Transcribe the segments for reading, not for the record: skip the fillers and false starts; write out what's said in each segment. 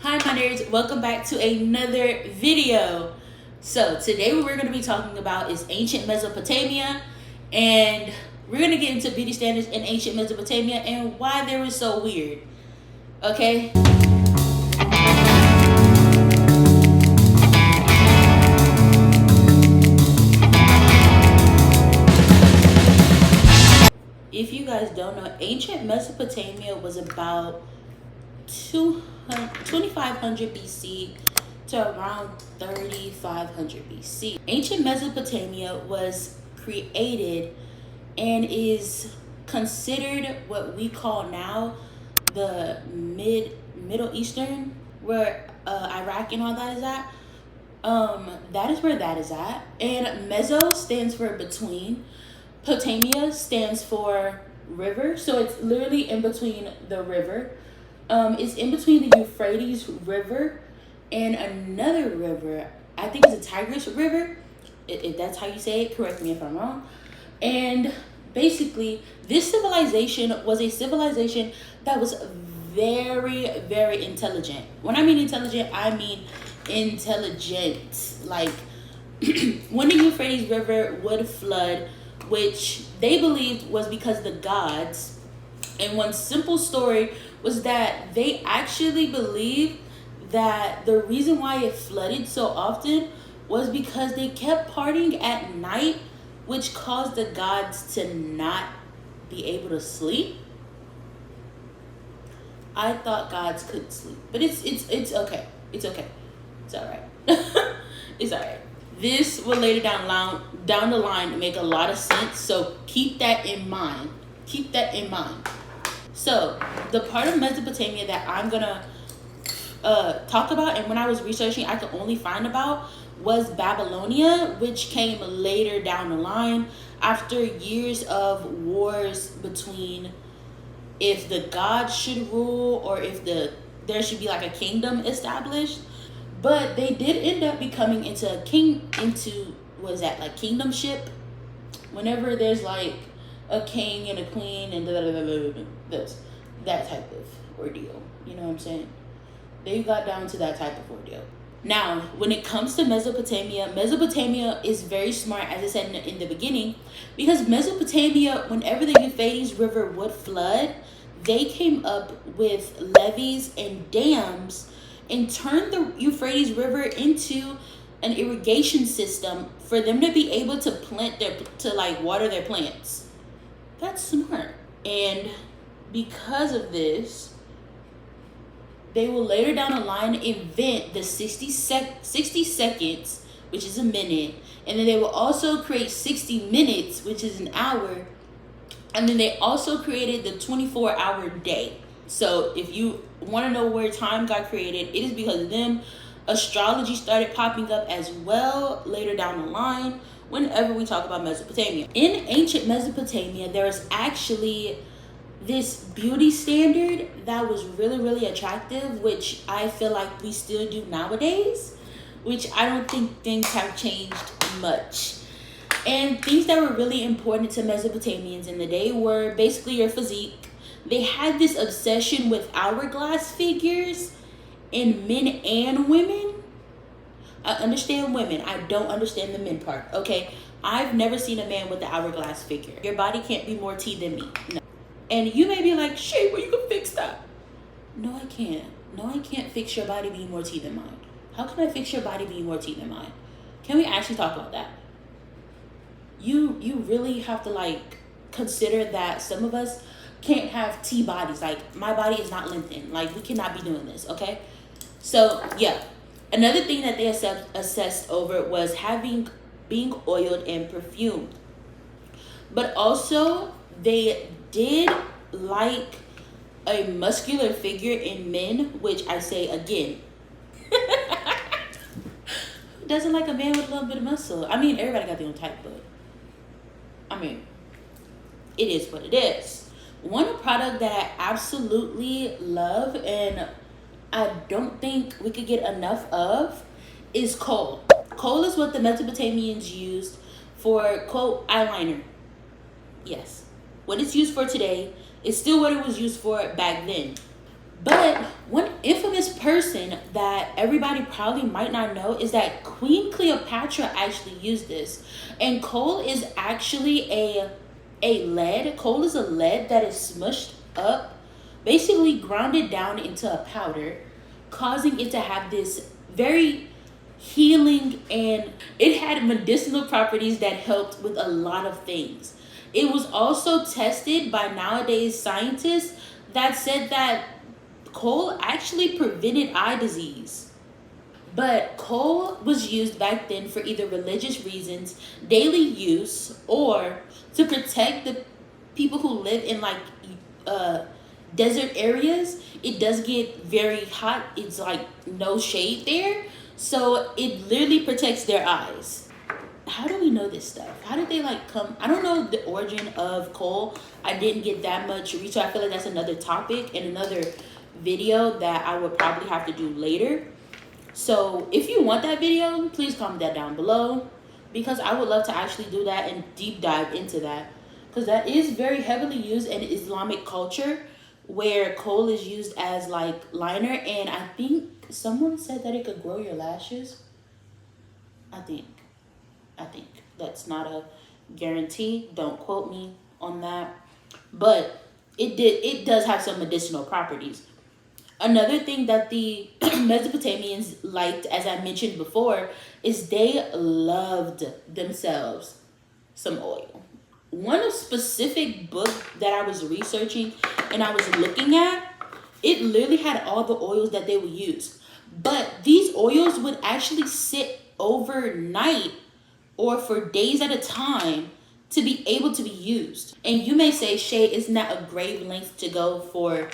Hi my nerds, welcome back to another video. So today what we're going to be talking about is ancient Mesopotamia, and we're going to get into beauty standards in ancient Mesopotamia and why they were so weird. Okay? If you guys don't know, ancient Mesopotamia was about 2500 BC to around 3500 BC. Ancient Mesopotamia was created and is considered what we call now the Middle Eastern, where Iraq and all that is at. That is where that is at. And Meso stands for between. Potamia stands for river, so it's literally in between the river. It's in between the Euphrates River and another river. I think it's the Tigris River, if that's how you say it. Correct me if I'm wrong. And basically, this civilization was a civilization that was very, very intelligent. When I mean intelligent, I mean intelligent. Like, when the Euphrates River would flood, which they believed was because of the gods. And one simple story was that they actually believed that the reason why it flooded so often was because they kept partying at night, which caused the gods to not be able to sleep. I thought gods couldn't sleep, but it's okay. It's okay. It's all right. It's all right. This will later down the line make a lot of sense, so keep that in mind. Keep that in mind. So the part of Mesopotamia that I'm gonna talk about, and when I was researching I could only find about, was Babylonia, which came later down the line after years of wars between if the gods should rule or if there should be like a kingdom established. But they did end up becoming into kingdomship. Whenever there's like a king and a queen and that type of ordeal. You know what I'm saying? They got down to that type of ordeal. Now, when it comes to Mesopotamia is very smart, as I said in the beginning, because Mesopotamia, whenever the Euphrates River would flood, they came up with levees and dams and turned the Euphrates River into an irrigation system for them to be able to water their plants. That's smart. And because of this, they will later down the line invent the 60 seconds, which is a minute, and then they will also create 60 minutes, which is an hour, and then they also created the 24-hour day. So if you want to know where time got created, it is because of them. Astrology started popping up as well later down the line whenever we talk about Mesopotamia. In ancient Mesopotamia, there is actually this beauty standard that was really, really attractive, which I feel like we still do nowadays, which I don't think things have changed much. And things that were really important to Mesopotamians in the day were basically your physique. They had this obsession with hourglass figures in men and women. I understand women. I don't understand the men part, okay? I've never seen a man with the hourglass figure. Your body can't be more T than me. No. And you may be like, Shay, well, you can fix that. No, I can't. No, I can't fix your body being more T than mine. How can I fix your body being more T than mine? Can we actually talk about that? You really have to consider that some of us can't have T bodies. Like, my body is not lengthened. Like, we cannot be doing this, okay? So, yeah. Another thing that they assessed over was being oiled and perfumed. But also, they did like a muscular figure in men, which I say again. Who doesn't like a man with a little bit of muscle? I mean, everybody got their own type, but I mean, it is what it is. One product that I absolutely love and I don't think we could get enough of is kohl. Kohl is what the Mesopotamians used for, quote, eyeliner. Yes. What it's used for today is still what it was used for back then. But one infamous person that everybody probably might not know is that Queen Cleopatra actually used this. And coal is actually a lead. Coal is a lead that is smushed up, basically grounded down into a powder, causing it to have this very healing, and it had medicinal properties that helped with a lot of things. It was also tested by nowadays scientists that said that coal actually prevented eye disease. But coal was used back then for either religious reasons, daily use, or to protect the people who live in like desert areas. It does get very hot. It's like no shade there. So it literally protects their eyes. How do we know this stuff? How did they like come? I don't know the origin of coal. I didn't get that much research. I feel like that's another topic and another video that I would probably have to do later. So if you want that video, please comment that down below, because I would love to actually do that and deep dive into that, because that is very heavily used in Islamic culture, where coal is used as like liner. And I think someone said that it could grow your lashes. I think that's not a guarantee. Don't quote me on that, but it does have some medicinal properties. Another thing that the Mesopotamians liked, as I mentioned before, is they loved themselves some oil. One specific book that I was researching and I was looking at, it literally had all the oils that they would use. But these oils would actually sit overnight or for days at a time to be able to be used. And you may say, Shay, isn't that a great length to go for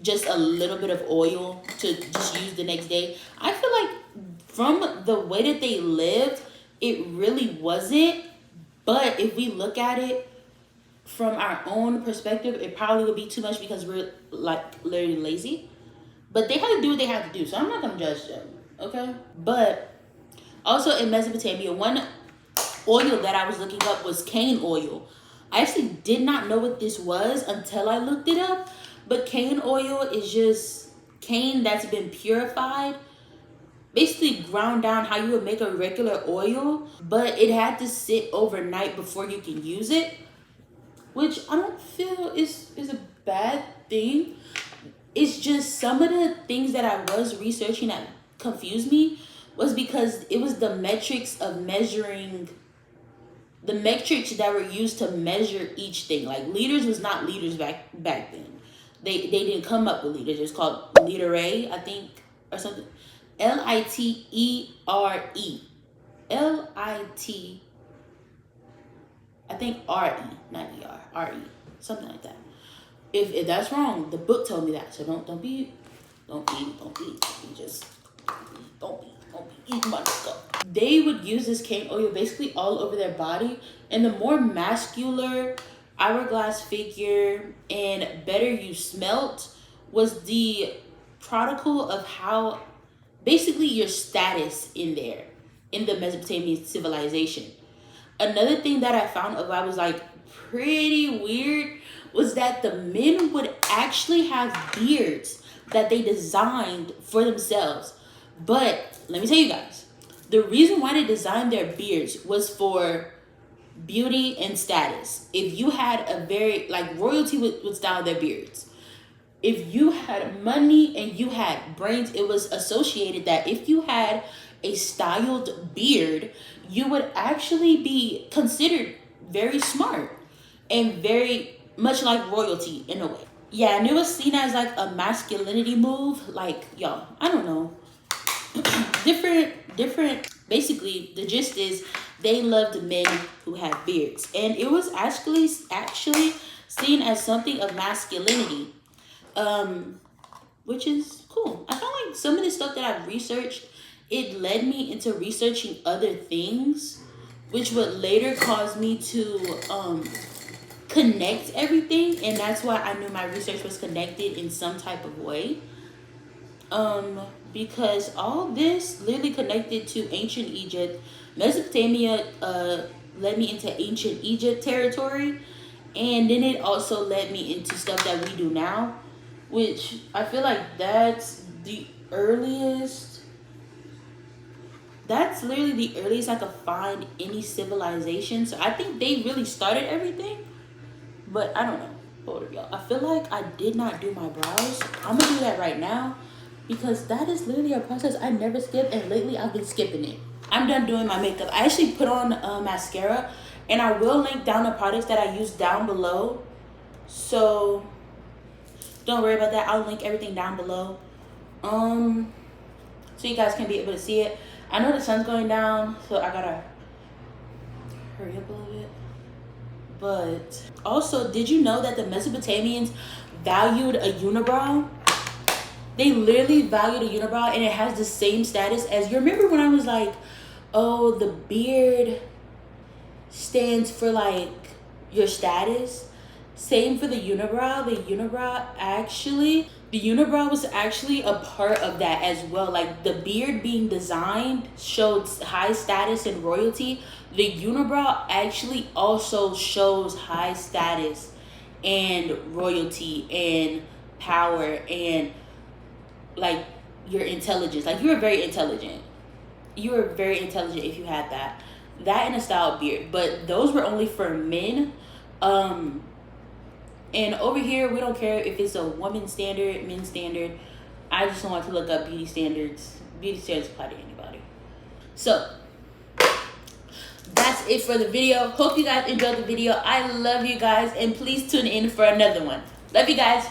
just a little bit of oil to just use the next day? I feel like from the way that they lived, it really wasn't. But if we look at it from our own perspective, it probably would be too much because we're like literally lazy. But they had to do what they had to do, so I'm not gonna judge them, okay? But also in Mesopotamia, one oil that I was looking up was cane oil. I actually did not know what this was until I looked it up. But cane oil is just cane that's been purified, basically ground down how you would make a regular oil, but it had to sit overnight before you can use it, which I don't feel is a bad thing. It's just some of the things that I was researching that confused me was because it was the metrics of measuring, the metrics that were used to measure each thing. Like liters was not liters back then. They didn't come up with liters. It's called liter A, I think, or something. L-I-T-E-R-E. L-I-T, I think R-E, not E-R, R-E, something like that. If that's wrong, the book told me that. So don't be eating my stuff. They would use this cane oil basically all over their body, and the more muscular, hourglass figure and better you smelt was the protocol of how basically your status in there in the Mesopotamian civilization. Another thing that I found of I was like pretty weird was that the men would actually have beards that they designed for themselves. But let me tell you guys, the reason why they designed their beards was for beauty and status. If you had a very, like royalty would style their beards. If you had money and you had brains, it was associated that if you had a styled beard, you would actually be considered very smart and very much like royalty in a way. Yeah, and it was seen as like a masculinity move. Like, y'all, I don't know. different, basically the gist is they loved men who had beards. And it was actually seen as something of masculinity. Which is cool. I feel like some of the stuff that I've researched, it led me into researching other things, which would later cause me to connect everything, and that's why I knew my research was connected in some type of way. Because all this literally connected to ancient Egypt. Mesopotamia led me into ancient Egypt territory, and then it also led me into stuff that we do now, which I feel like that's the earliest, that's literally the earliest I could find any civilization. So I think they really started everything, but I don't know. Hold up, y'all. I feel like I did not do my brows. I'm gonna do that right now because that is literally a process I never skip, and lately I've been skipping it. I'm done doing my makeup. I actually put on mascara, and I will link down the products that I use down below. So don't worry about that. I'll link everything down below. So you guys can be able to see it. I know the sun's going down, so I gotta hurry up a little bit. But also, did you know that the Mesopotamians valued a unibrow? They literally valued a unibrow, and it has the same status as, you remember when I was like, oh, the beard stands for like your status? Same for the unibrow. The unibrow was actually a part of that as well. Like the beard being designed showed high status and royalty. The unibrow actually also shows high status and royalty and power and like your intelligence. Like you were very intelligent. You were very intelligent if you had that. That and a styled beard. But those were only for men. And over here, we don't care if it's a woman's standard, men's standard. I just want to look up beauty standards. Beauty standards apply to anybody. So, that's it for the video. Hope you guys enjoyed the video. I love you guys. And please tune in for another one. Love you guys.